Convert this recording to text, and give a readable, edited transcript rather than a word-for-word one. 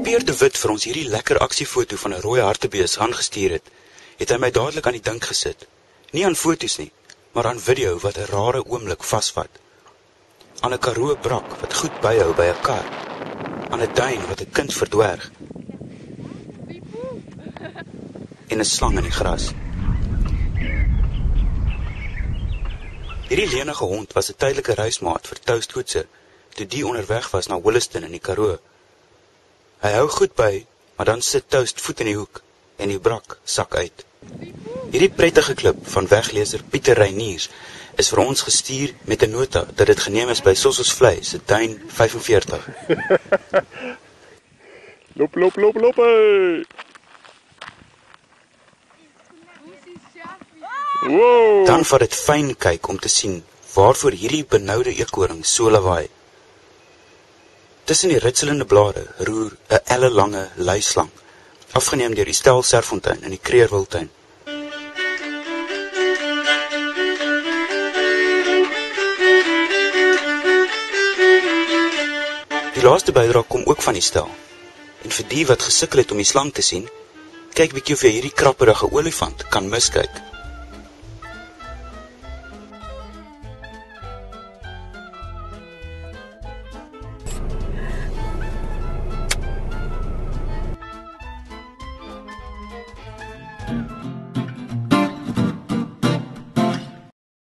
Pierre de Wit vir ons hierdie lekker aksiefoto van 'n rooi hartebees aangestuur het hy my dadelik aan die dink gesit. Nie aan foto's nie, maar aan video wat 'n rare oomblik vasvat. Aan 'n Karoo brak wat goed byhou by 'n kar. Aan 'n duin wat 'n kind verdwerg. En 'n slang in die gras. Hierdie lenige hond was 'n tydelike reismaat vir Toast Koetser, toe die onderweg was na Williston in die Karoo. Hy hou goed by, maar dan sit Toast voet in die hoek en die brak sak uit. Hierdie prettige klip van wegleser Pieter Reiniers is vir ons gestuur met 'n nota dat dit geneem is by Sossosvlei se duin 45. Loop, loop, loop, loop, hey. Wow. Dan vat dit fyn kyk om te sien waarvoor hierdie benoude eekhoring so lawaai. Tussen die ritselende blare roer 'n ellelange luislang, afgeneem deur die stel Serfontein in die Kreerwiltuin. Die laaste bydra kom ook van die stel. En vir die wat gesukkel het om die slang te sien, kyk bietjie of jy hierdie krapperige olifant kan miskyk.